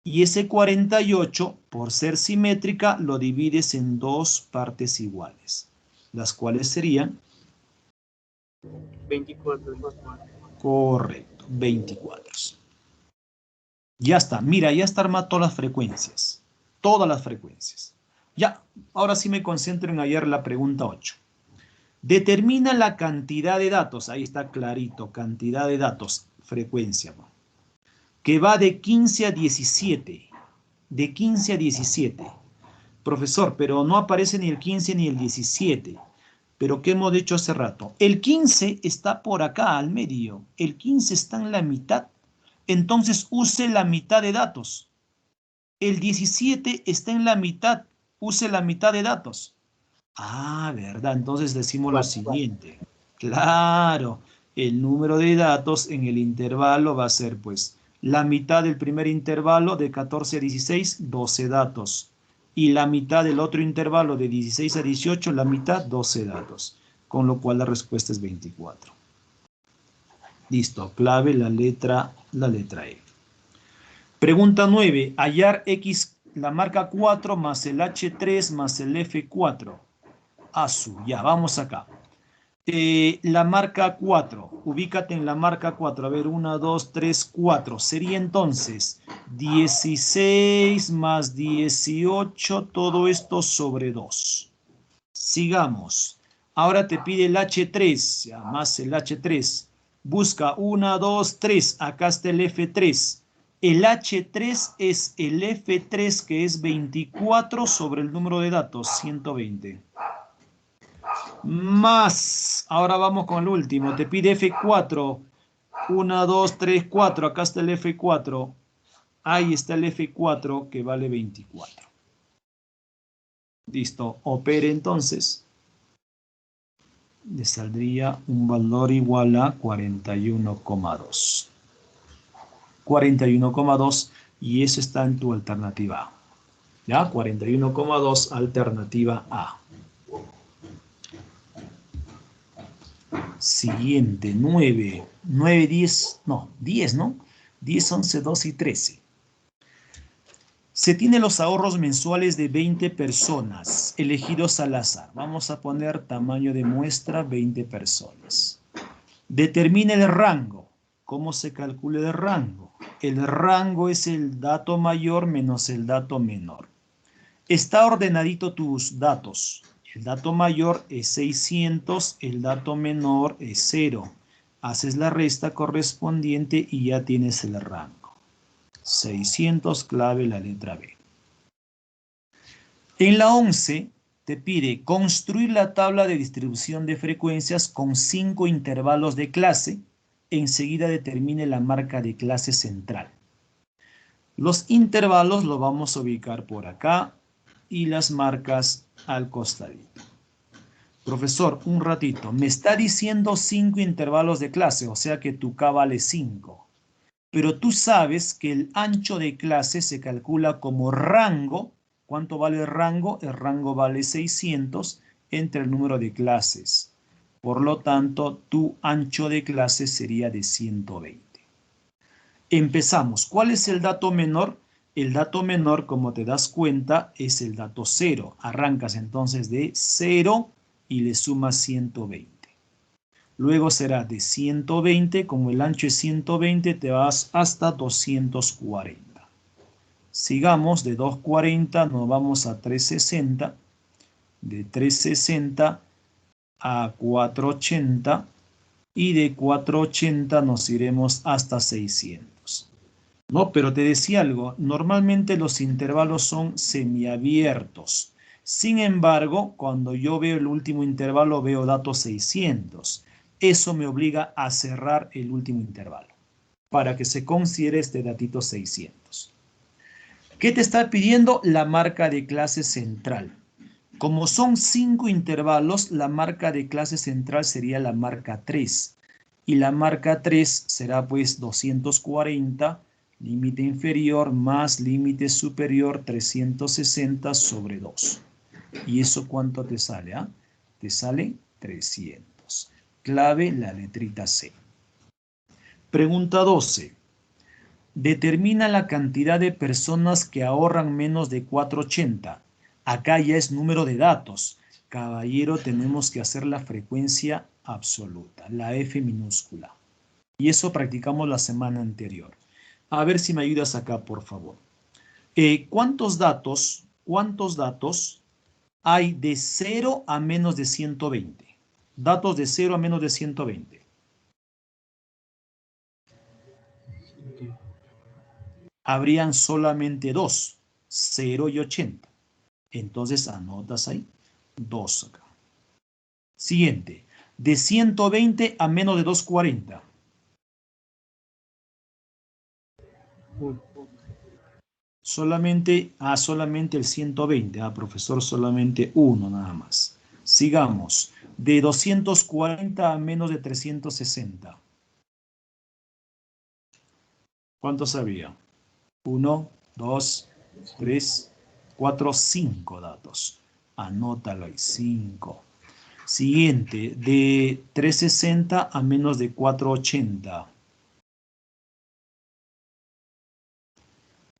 Y ese 48, por ser simétrica, lo divides en dos partes iguales. Las cuales serían... 24. Correcto, 24. Ya está, mira, ya está armado todas las frecuencias. Todas las frecuencias. Ya, ahora sí me concentro en hallar la pregunta 8. Determina la cantidad de datos, ahí está clarito, cantidad de datos, frecuencia, que va de 15 a 17. De 15 a 17. Profesor, pero no aparece ni el 15 ni el 17. Pero ¿qué hemos dicho hace rato? El 15 está por acá, al medio. El 15 está en la mitad. Entonces use la mitad de datos. El 17 está en la mitad. Use la mitad de datos. Ah, ¿verdad? Entonces decimos lo siguiente. Claro, el número de datos en el intervalo va a ser, pues, la mitad del primer intervalo de 14 a 16, 12 datos. Y la mitad del otro intervalo de 16 a 18, la mitad, 12 datos. Con lo cual la respuesta es 24. Listo, clave la letra E. Pregunta 9. Hallar X, la marca 4 más el H3 más el F4. Ya, vamos acá. La marca 4, ubícate en la marca 4. A ver, 1, 2, 3, 4. Sería entonces 16 más 18, todo esto sobre 2. Sigamos. Ahora te pide el H3, ya, más el H3. Busca 1, 2, 3. Acá está el F3. El H3 es el F3, que es 24 sobre el número de datos, 120. Más, ahora vamos con el último, te pide F4, 1, 2, 3, 4, acá está el F4, ahí está el F4 que vale 24. Listo, opere entonces, le saldría un valor igual a 41,2. 41,2 y eso está en tu alternativa A. ¿Ya? 41,2 alternativa A. Siguiente, 9, 9, 10, no, 10, ¿no? 10, 11, 12 y 13. Se tienen los ahorros mensuales de 20 personas, elegidos al azar. Vamos a poner tamaño de muestra, 20 personas. Determine el rango. ¿Cómo se calcula el rango? El rango es el dato mayor menos el dato menor. Está ordenadito tus datos. El dato mayor es 600, el dato menor es 0. Haces la resta correspondiente y ya tienes el rango. 600, clave la letra B. En la 11 te pide construir la tabla de distribución de frecuencias con 5 intervalos de clase. Enseguida determine la marca de clase central. Los intervalos los vamos a ubicar por acá y las marcas al costadito. Profesor, un ratito, me está diciendo 5 intervalos de clase, o sea que tu K vale 5. Pero tú sabes que el ancho de clase se calcula como rango ¿Cuánto vale el rango? El rango vale 600 entre el número de clases. Por lo tanto, tu ancho de clase sería de 120. Empezamos. ¿Cuál es el dato menor? El dato menor, como te das cuenta, es el dato 0. Arrancas entonces de 0 y le sumas 120. Luego será de 120, como el ancho es 120, te vas hasta 240. Sigamos, de 240 nos vamos a 360, de 360 a 480 y de 480 nos iremos hasta 600. No, pero te decía algo, normalmente los intervalos son semiabiertos. Sin embargo, cuando yo veo el último intervalo, veo datos 600. Eso me obliga a cerrar el último intervalo para que se considere este datito 600. ¿Qué te está pidiendo? La marca de clase central. Como son 5 intervalos, la marca de clase central sería la marca 3. Y la marca 3 será pues 240, límite inferior más límite superior 360 sobre 2. ¿Y eso cuánto te sale? Te sale 300. Clave la letrita C. Pregunta 12. Determina la cantidad de personas que ahorran menos de 480. Acá ya es número de datos. Caballero, tenemos que hacer la frecuencia absoluta, la F minúscula. Y eso practicamos la semana anterior. A ver si me ayudas acá, por favor. ¿Cuántos datos hay de 0 a menos de 120? Datos de 0 a menos de 120. Habrían solamente 2, 0 y 80. Entonces anotas ahí 2 acá. Siguiente, de 120 a menos de 240. Solamente el 120. Profesor, solamente uno nada más. Sigamos, de 240 a menos de 360. ¿Cuántos había? 1, 2, 3, 4, 5 datos. Anótalo ahí, 5. Siguiente, de 360 a menos de 480.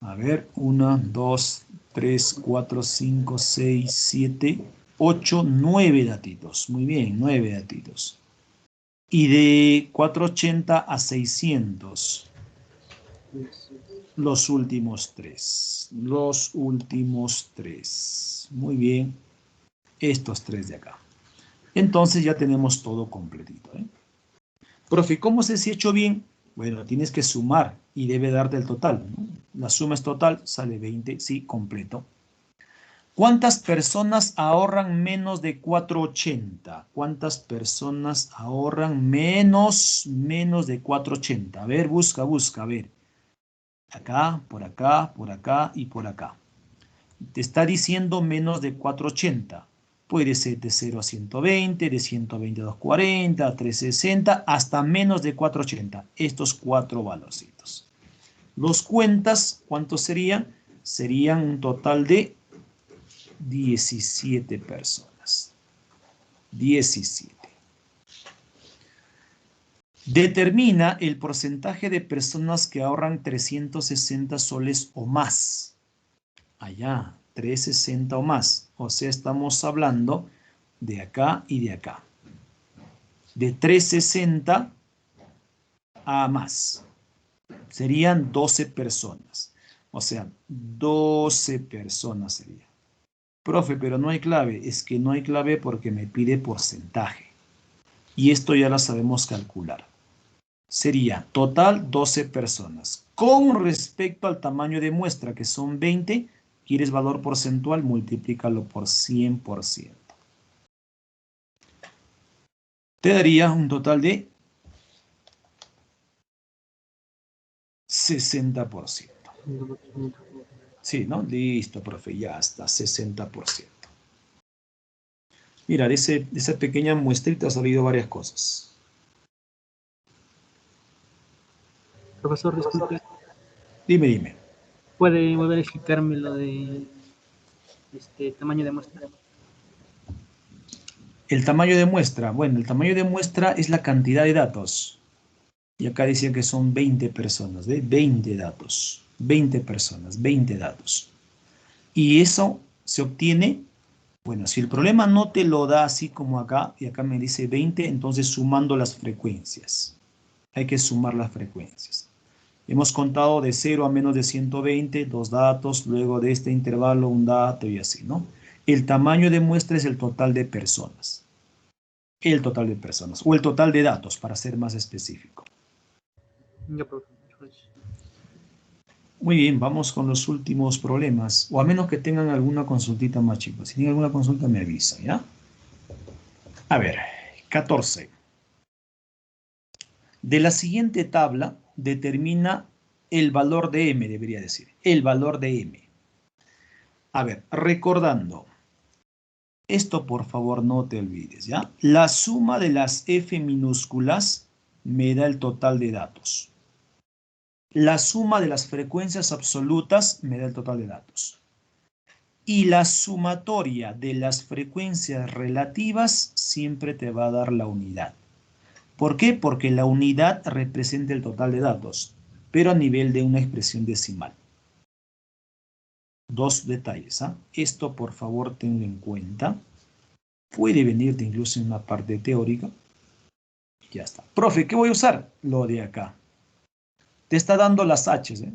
A ver, 1, 2, 3, 4, 5, 6, 7, 8, 9 datitos. Muy bien, 9 datitos. Y de 480 a 600. Los últimos 3. Los últimos 3. Muy bien. Estos 3 de acá. Entonces ya tenemos todo completito. Profe, ¿cómo sé si he hecho bien? Bueno, tienes que sumar y debe darte el total, ¿no? La suma es total, sale 20, sí, completo. ¿Cuántas personas ahorran menos de 480? ¿Cuántas personas ahorran menos de 480? A ver, busca, a ver. Acá, por acá, por acá y por acá. Te está diciendo menos de 480. Puede ser de 0 a 120, de 120 a 240, a 360, hasta menos de 480. Estos 4 valorcitos. Los cuentas, ¿cuántos serían? Serían un total de 17 personas. 17. Determina el porcentaje de personas que ahorran 360 soles o más. Allá, 360 o más. O sea, estamos hablando de acá y de acá. De 360 a más. Serían 12 personas. O sea, 12 personas sería. Profe, pero no hay clave. Es que no hay clave porque me pide porcentaje. Y esto ya lo sabemos calcular. Sería total 12 personas. Con respecto al tamaño de muestra, que son 20, ¿quieres valor porcentual? Multiplícalo por 100%. Te daría un total de 60%. Sí, ¿no? Listo, profe, ya está, 60%. Mira, de esa pequeña muestrita ha salido varias cosas. Profesor, disculpe, Dime. ¿puede volver a explicarme lo de Tamaño de muestra. El tamaño de muestra. Bueno, el tamaño de muestra es la cantidad de datos. Y acá decía que son 20 personas, ¿ve? 20 datos. 20 personas, 20 datos. Y eso se obtiene, bueno, si el problema no te lo da así como acá, y acá me dice 20, entonces sumando las frecuencias. Hay que sumar las frecuencias. Hemos contado de 0 a menos de 120, dos datos, luego de este intervalo un dato y así, ¿no? El tamaño de muestra es el total de personas. El total de personas, o el total de datos, para ser más específico. Ya, profe. Muy bien, vamos con los últimos problemas, o a menos que tengan alguna consultita más, chicos. Si tienen alguna consulta me avisan, ¿ya? A ver, 14. De la siguiente tabla determina el valor de m, debería decir, el valor de m. A ver, recordando, esto por favor no te olvides, ¿ya? La suma de las f minúsculas me da el total de datos. La suma de las frecuencias absolutas me da el total de datos. Y la sumatoria de las frecuencias relativas siempre te va a dar la unidad. ¿Por qué? Porque la unidad representa el total de datos, pero a nivel de una expresión decimal. Dos detalles, ¿ah? Esto por favor tenlo en cuenta. Puede venirte incluso en una parte teórica. Ya está. Profe, ¿qué voy a usar? Lo de acá. Te está dando las H, ¿eh?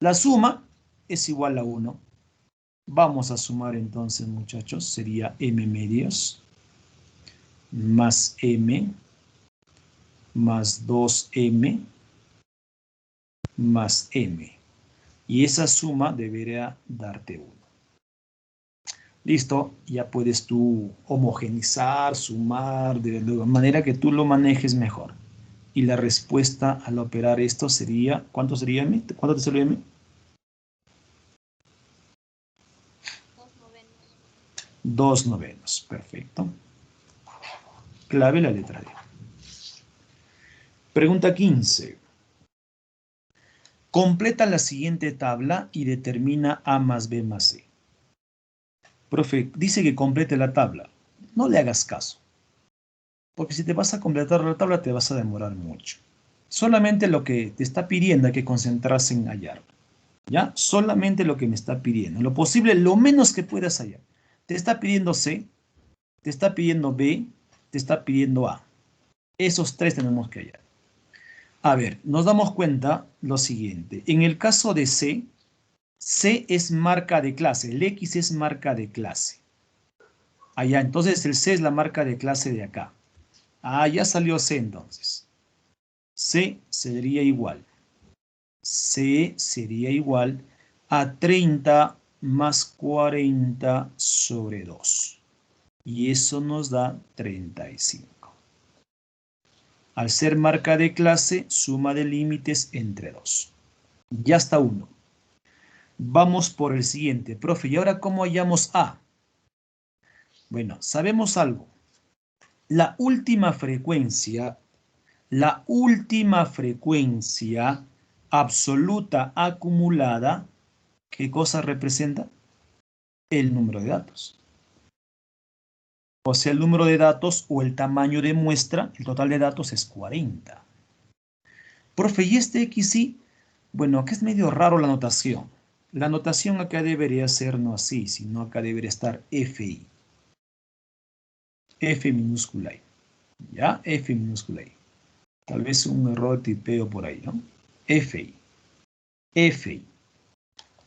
La suma es igual a 1. Vamos a sumar entonces, muchachos. Sería m medios más m más 2m más m. Y esa suma debería darte 1. Listo, ya puedes tú homogenizar, sumar, de manera que tú lo manejes mejor. Y la respuesta al operar esto sería, ¿cuánto sería m? ¿Cuánto te salió m? 2/9, perfecto. Clave la letra D. Pregunta 15. Completa la siguiente tabla y determina A más B más C. Profe, dice que complete la tabla. No le hagas caso. Porque si te vas a completar la tabla te vas a demorar mucho. Solamente lo que te está pidiendo hay que concentrarse en hallar. ¿Ya? Solamente lo que me está pidiendo. Lo posible, lo menos que puedas hallar. Te está pidiendo C, te está pidiendo B, te está pidiendo A. Esos tres tenemos que hallar. A ver, nos damos cuenta lo siguiente. En el caso de C, C es marca de clase. El X es marca de clase. Allá, entonces el C es la marca de clase de acá. Ah, ya salió C entonces. C sería igual. C sería igual a 30 más 40 sobre 2. Y eso nos da 35. Al ser marca de clase, suma de límites entre 2. Ya está 1. Vamos por el siguiente. Profe, ¿y ahora cómo hallamos A? Bueno, sabemos algo. La última frecuencia absoluta acumulada, ¿qué cosa representa? El número de datos. O sea, el número de datos o el tamaño de muestra, el total de datos es 40. Profe, ¿y este XY? Bueno, acá es medio raro la notación. La notación acá debería ser no así, sino acá debería estar FI. F minúscula I. ¿Ya? F minúscula I. Tal vez un error de tipeo por ahí, ¿no? FI. FI.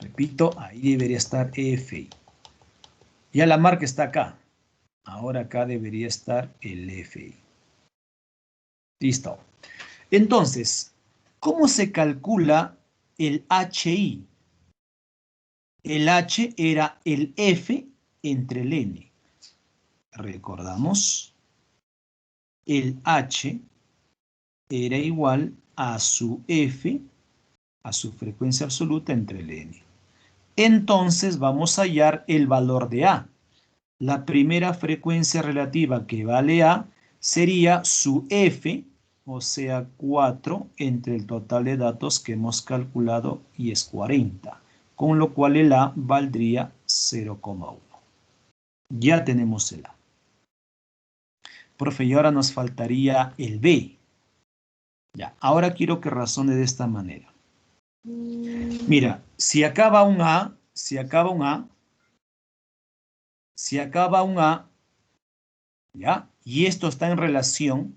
Repito, ahí debería estar FI. Ya la marca está acá. Ahora acá debería estar el FI. Listo. Entonces, ¿cómo se calcula el HI? El H era el F entre el N. Recordamos, el H era igual a su F, a su frecuencia absoluta entre el N. Entonces vamos a hallar el valor de A. La primera frecuencia relativa que vale A sería su F, o sea 4 entre el total de datos que hemos calculado y es 40. Con lo cual el A valdría 0,1. Ya tenemos el A. Profe, y ahora nos faltaría el B. Ya, ahora quiero que razone de esta manera. Mira, si acaba un A, ¿ya? Y esto está en relación,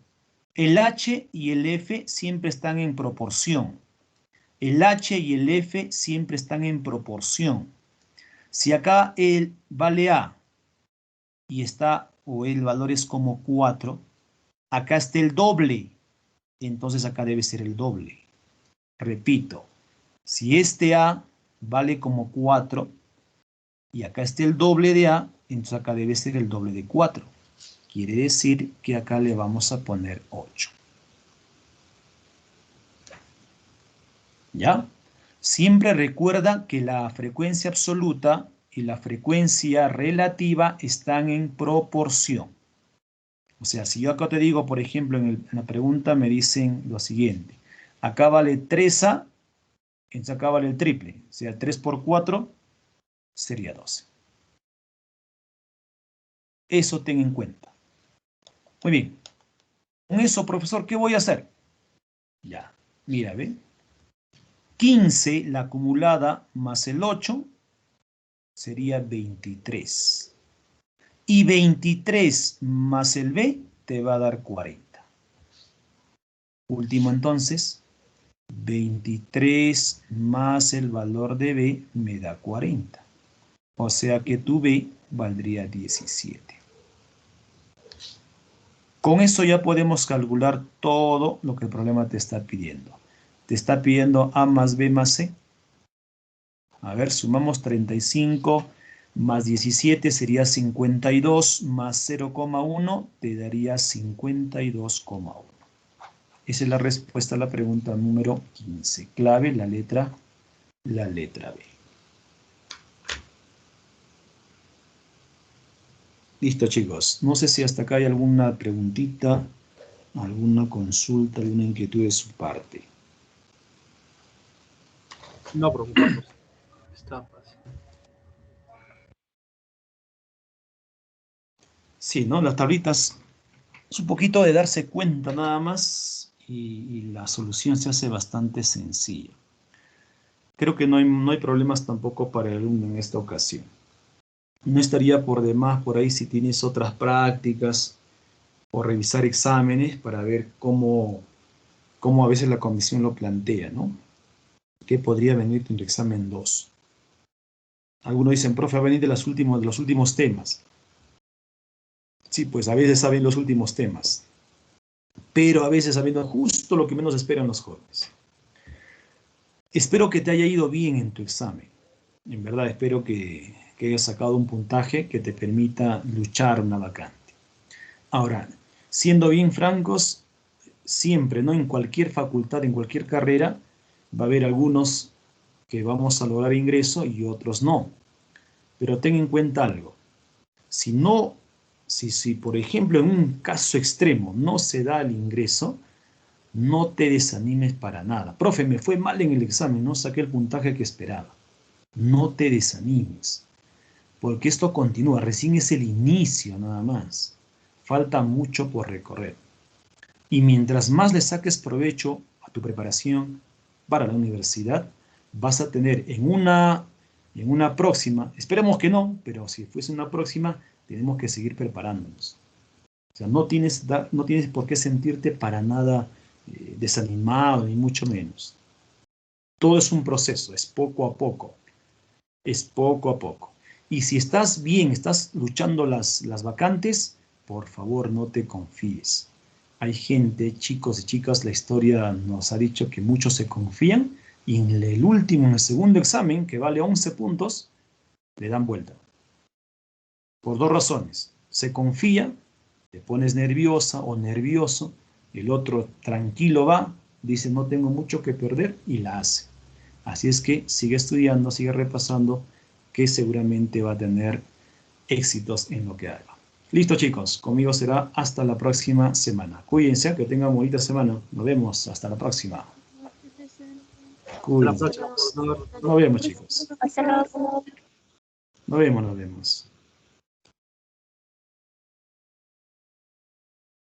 el H y el F siempre están en proporción. El H y el F siempre están en proporción. Si acá el vale A y está, o el valor es como 4, acá está el doble, entonces acá debe ser el doble. Repito, si este A vale como 4 y acá está el doble de A, entonces acá debe ser el doble de 4. Quiere decir que acá le vamos a poner 8. ¿Ya? Siempre recuerda que la frecuencia absoluta y la frecuencia relativa están en proporción. O sea, si yo acá te digo, por ejemplo, en la pregunta me dicen lo siguiente. Acá vale 3A, entonces acá vale el triple. O sea, 3 por 4 sería 12. Eso ten en cuenta. Muy bien. Con eso, profesor, ¿qué voy a hacer? Ya, mira, ¿ven? 15, la acumulada, más el 8, sería 23. Y 23 más el B te va a dar 40. Último entonces, 23 más el valor de B me da 40. O sea que tu B valdría 17. Con eso ya podemos calcular todo lo que el problema te está pidiendo. Te está pidiendo A más B más C. A ver, sumamos 35 más 17 sería 52 más 0,1 te daría 52,1. Esa es la respuesta a la pregunta número 15. Clave, la letra B. Listo, chicos. No sé si hasta acá hay alguna preguntita, alguna consulta, alguna inquietud de su parte. No preocupamos. Está fácil. Sí, ¿no? Las tablitas es un poquito de darse cuenta nada más y la solución se hace bastante sencilla. Creo que no hay problemas tampoco para el alumno en esta ocasión. No estaría por demás por ahí si tienes otras prácticas o revisar exámenes para ver cómo a veces la comisión lo plantea, ¿no? ¿Qué podría venir en tu examen 2? Algunos dicen, profe, va a venir de los últimos temas. Sí, pues a veces saben los últimos temas, pero a veces sabiendo justo lo que menos esperan los jóvenes. Espero que te haya ido bien en tu examen. En verdad, espero que hayas sacado un puntaje que te permita luchar una vacante. Ahora, siendo bien francos, siempre, ¿no? En cualquier facultad, en cualquier carrera, va a haber algunos que vamos a lograr ingreso y otros no. Pero ten en cuenta algo. Si por ejemplo en un caso extremo no se da el ingreso, no te desanimes para nada. Profe, me fue mal en el examen, no saqué el puntaje que esperaba. No te desanimes, porque esto continúa, recién es el inicio nada más. Falta mucho por recorrer. Y mientras más le saques provecho a tu preparación para la universidad, vas a tener en una próxima, esperemos que no, pero si fuese una próxima, tenemos que seguir preparándonos. O sea, no tienes por qué sentirte para nada desanimado, ni mucho menos. Todo es un proceso, es poco a poco. Es poco a poco. Y si estás bien, estás luchando las vacantes, por favor no te confíes. Hay gente, chicos y chicas, la historia nos ha dicho que muchos se confían y en el segundo examen, que vale 11 puntos, le dan vuelta. Por dos razones. Se confía, te pones nerviosa o nervioso, el otro tranquilo va, dice no tengo mucho que perder y la hace. Así es que sigue estudiando, sigue repasando, que seguramente va a tener éxitos en lo que haga. Listo, chicos, conmigo será hasta la próxima semana. Cuídense, que tengan bonita semana. Nos vemos, hasta la próxima. Hasta la Cuídense. próxima, por favor. Nos vemos, chicos. Hasta luego. Nos vemos, nos vemos.